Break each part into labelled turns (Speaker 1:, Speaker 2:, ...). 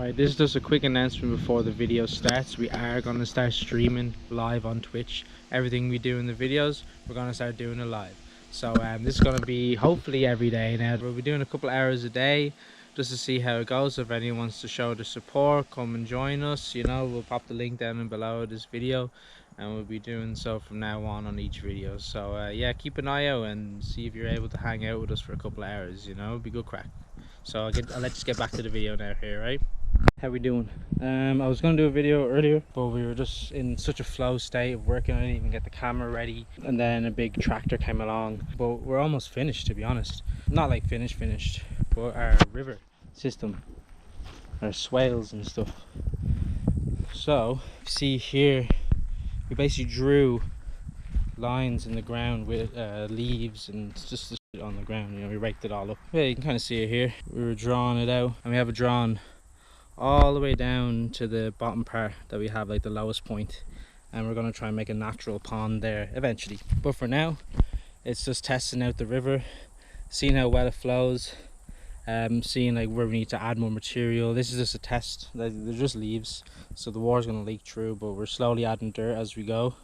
Speaker 1: Alright, this is just a quick announcement before the video starts. We are going to start streaming live on Twitch. Everything we do in the videos, we're going to start doing it live. So this is going to be hopefully every day now. We'll be doing a couple of hours a day just to see how it goes. If anyone wants to show their support, come and join us. You know, we'll pop the link down and below this video, and we'll be doing so from now on each video. So yeah, keep an eye out and see if you're able to hang out with us for a couple of hours. You know, it'll be good crack. So I'll let's get back to the video now here, right? How we doing? I was going to do a video earlier, but we were just in such a flow state of working. I didn't even get the camera ready, and then a big tractor came along. But we're almost finished, to be honest. Not like finished, but our river system, our swales and stuff. So see here, we basically drew lines in the ground with leaves and just the shit on the ground. You know, we raked it all up. Yeah, you can kind of see it here. We were drawing it out, and we have it drawn all the way down to the bottom part that we have, like the lowest point, and we're going to try and make a natural pond there eventually. But for now, it's just testing out the river, seeing how well it flows, seeing like where we need to add more material. This is just a test. They're just leaves, so the water's going to leak through, but we're slowly adding dirt as we go.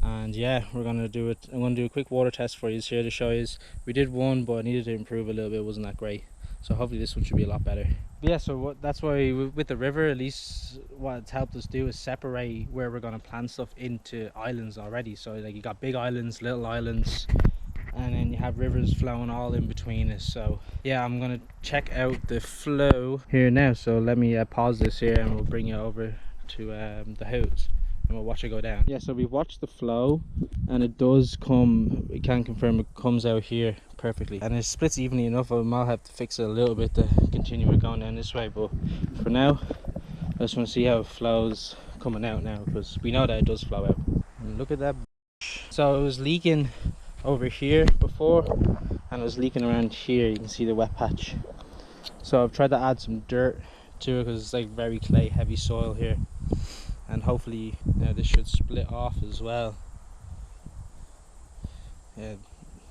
Speaker 1: And yeah, we're going to do it. I'm going to do a quick water test for you here to show you. We did one, but I needed to improve a little bit. It wasn't that great, so hopefully this one should be a lot better. But yeah, so that's why with the river, at least what it's helped us do is separate where we're going to plant stuff into islands already. So like you got big islands, little islands, and then you have rivers flowing all in between us. So yeah, I'm going to check out the flow here now. So let me pause this here, and we'll bring you over to the house, and we'll watch it go down. Yeah, so we've watched the flow, and it does come, we can confirm it comes out here perfectly, and it splits evenly enough. I might have to fix it a little bit to continue it going down this way, but for now I just want to see how it flows coming out now, because we know that it does flow out. And look at that. So it was leaking over here before, and it was leaking around here. You can see the wet patch. So I've tried to add some dirt to it, because it's like very clay heavy soil here, and hopefully now this should split off as well. Yeah,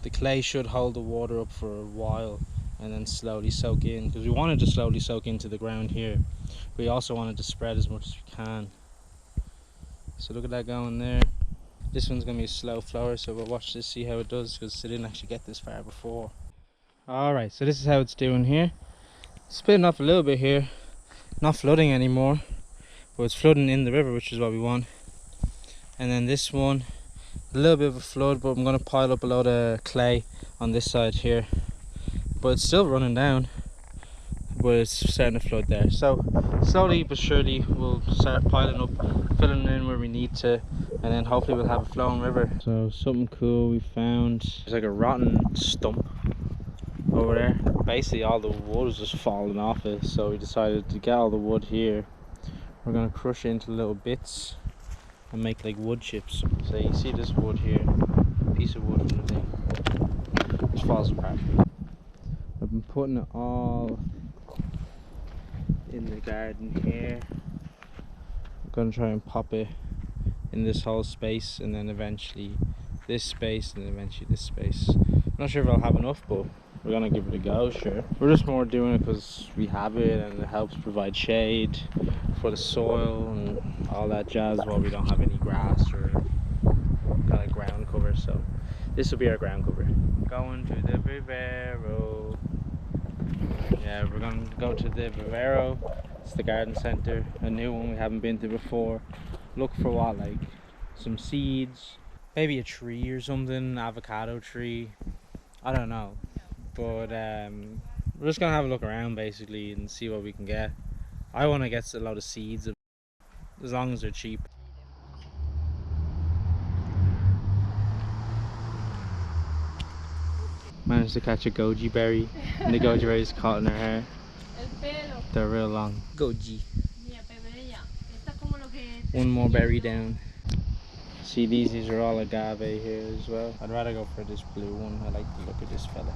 Speaker 1: the clay should hold the water up for a while and then slowly soak in, because we wanted to slowly soak into the ground here. We also wanted to spread as much as we can. So look at that going there. This one's going to be a slow flower, so we'll watch this, see how it does, because it didn't actually get this far before. Alright, so this is how it's doing here. Splitting off a little bit here, not flooding anymore, but it's flooding in the river, which is what we want. And then this one, a little bit of a flood, but I'm going to pile up a lot of clay on this side here, but it's still running down, but it's starting to flood there. So slowly but surely we'll start piling up, filling in where we need to, and then hopefully we'll have a flowing river. So something cool we found, there's like a rotten stump over there. Basically all the wood was just falling off it, so we decided to get all the wood here. We're going to crush it into little bits and make like wood chips. So you see this wood here, piece of wood from the thing, just falls apart. I've been putting it all in the garden here. I'm going to try and pop it in this whole space, and then eventually this space, and then eventually this space. I'm not sure if I'll have enough, but we're going to give it a go, sure. We're just more doing it because we have it, and it helps provide shade for the soil and all that jazz, while we don't have any grass or kind of ground cover. So this will be our ground cover. Going to the vivero. Yeah, we're going to go to the vivero. It's the garden center, a new one we haven't been to before. Look for what, like some seeds, maybe a tree or something, avocado tree, I don't know. But we're just gonna have a look around basically and see what we can get. I want to get a lot of seeds, as long as they're cheap. Managed to catch a goji berry, and the goji berry is caught in her hair. They're real long. Goji. One more berry down. See, these are all agave here as well. I'd rather go for this blue one. I like the look of this fella.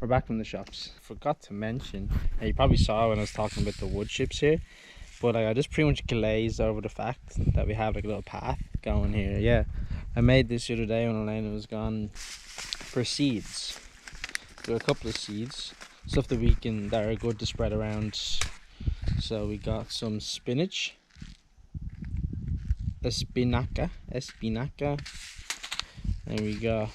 Speaker 1: We're back from the shops. Forgot to mention, and you probably saw when I was talking about the wood chips here, but I just pretty much glazed over the fact that we have like a little path going here. Yeah, I made this the other day when Elena was gone for seeds. There are a couple of seeds, stuff that are good to spread around So we got some spinach, espinaca, and we got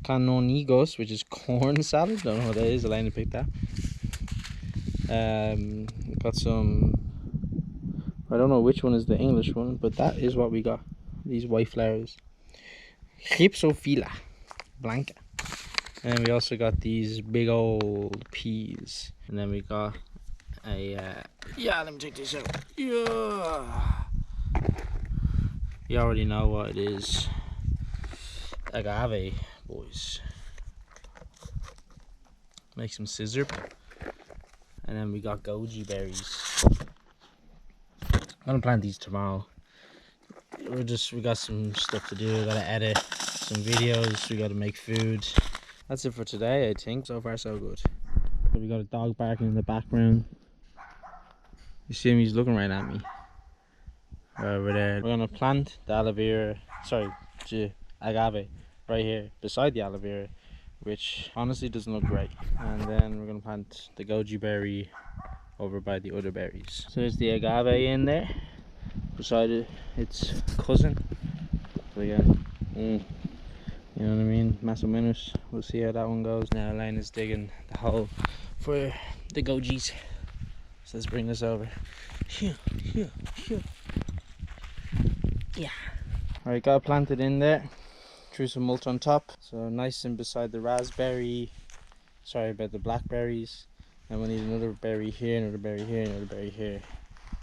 Speaker 1: canonigos, which is corn salad. Don't know what that is. Elena picked that. Got some, I don't know which one is the English one, but that is what we got. These white flowers, Gypsophila blanca. And then we also got these big old peas. And then we got a yeah, let me take this out. Yeah, you already know what it is. Agave, boys. Make some scissor. And then we got goji berries. I'm gonna plant these tomorrow. We got some stuff to do. We gotta edit some videos. We gotta make food. That's it for today, I think. So far, so good. We got a dog barking in the background. You see him? He's looking right at me. Over there. We're gonna plant the aloe vera. Sorry, the agave right here beside the aloe vera, which honestly doesn't look great. And then we're gonna plant the goji berry over by the other berries. So there's the agave in there beside its cousin. So yeah, you know what I mean, más o menos. We'll see how that one goes. Now Elena's digging the hole for the gojis. So let's bring this over. Yeah. Alright, got it planted in there. Threw some mulch on top, so nice and beside the raspberry. Sorry about the blackberries. And we need another berry here, another berry here, another berry here.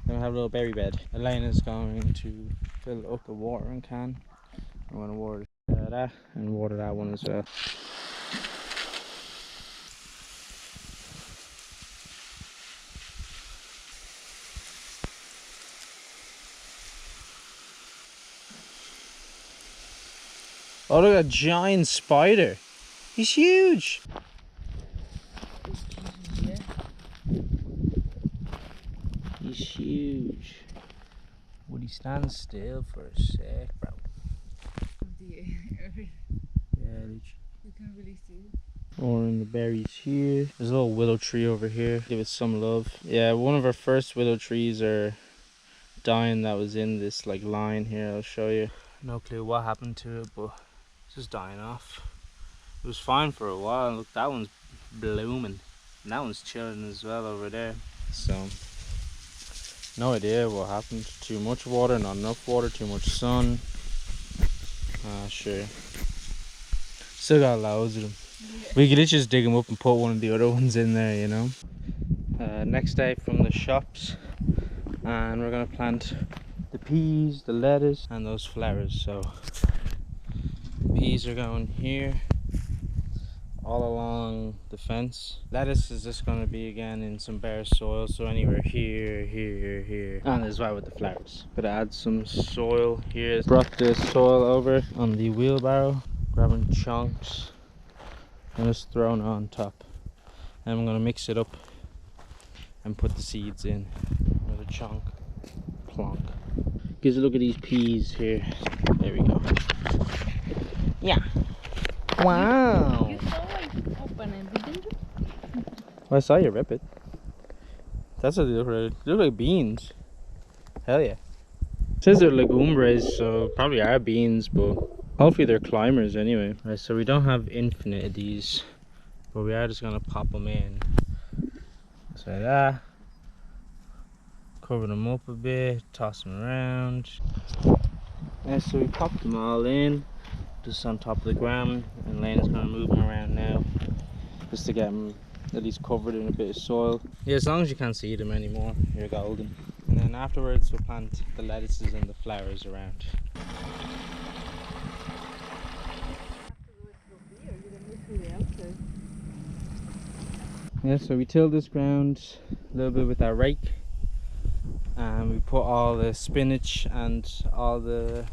Speaker 1: Then we'll have a little berry bed. Elena's going to fill up the watering can. I'm going to water that and water that one as well. Oh, look at that giant spider. He's huge. He's huge. Would he stand still for a sec, bro? Yeah, you can really see. Watering the berries here. There's a little willow tree over here. Give it some love. Yeah, one of our first willow trees are dying. That was in this like line here. I'll show you. No clue what happened to it, but it's just dying off. It was fine for a while. Look, that one's blooming. And that one's chilling as well over there. So, no idea what happened. Too much water, not enough water, too much sun. Sure. Still got loads of them. Yeah. We could just dig them up and put one of the other ones in there, you know. Next day from the shops, and we're gonna plant the peas, the lettuce, and those flowers. So peas are going here, all along the fence. Lettuce is just going to be again in some bare soil, so anywhere here, here, and as well with the flowers. Gonna add some soil here. Brought the soil over on the wheelbarrow, grabbing chunks and just throwing it on top. And I'm going to mix it up and put the seeds in. Another chunk, plonk. Gives a look at these peas here. There we go. Yeah. Wow. You saw it open and didn't you? Well, I saw you rip it. That's what they look like. They look like beans. Hell yeah. It says they're legumbres, so probably are beans, but hopefully they're climbers anyway. Right, so we don't have infinite of these, but we are just gonna pop them in. Just like that. Cover them up a bit, toss them around. Yeah, so we popped them all in, just on top of the ground, and Lena's gonna move them around now, just to get them at least covered in a bit of soil. Yeah, as long as you can't see them anymore, you're golden. And then afterwards we'll plant the lettuces and the flowers around. Yeah, so we tilled this ground a little bit with our rake, and we put all the spinach and all the,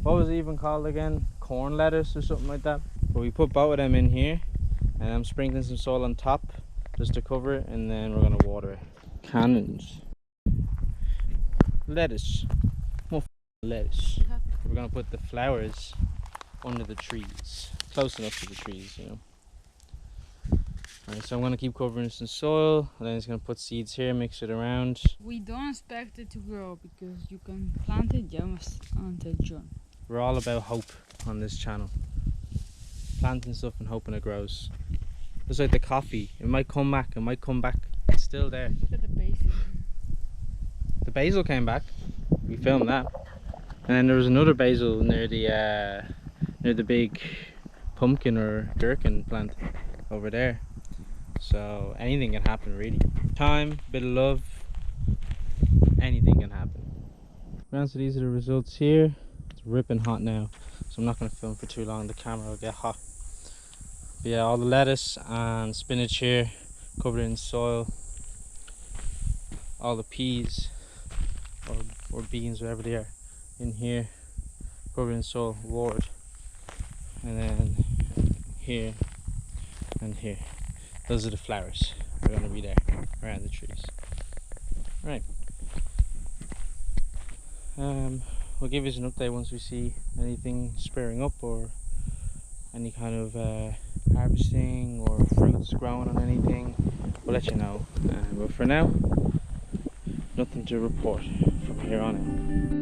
Speaker 1: what was it even called again? Corn lettuce or something like that. But we put both of them in here, and I'm sprinkling some soil on top just to cover it, and then we're gonna water it. Cannons. Lettuce. More lettuce. We're gonna put the flowers under the trees, close enough to the trees, you know. Alright, so I'm going to keep covering this in soil, and then it's going to put seeds here, mix it around.
Speaker 2: We don't expect it to grow because you can plant it just until June.
Speaker 1: We're all about hope on this channel. Planting stuff and hoping it grows. Just like the coffee, it might come back, it might come back. It's still there.
Speaker 2: Look at the basil.
Speaker 1: The basil came back. We filmed that. And then there was another basil near the big pumpkin or gherkin plant over there. So anything can happen really. Time, bit of love, anything can happen. Right, so these are the results here. It's ripping hot now, so I'm not going to film for too long. The camera will get hot. But yeah, all the lettuce and spinach here covered in soil. All the peas or beans, whatever they are, in here covered in soil, watered. And then here and here. Those are the flowers. They're going to be there around the trees. Right. We'll give you an update once we see anything spurring up or any kind of harvesting or fruits growing on anything. We'll let you know. But for now, nothing to report from here on out.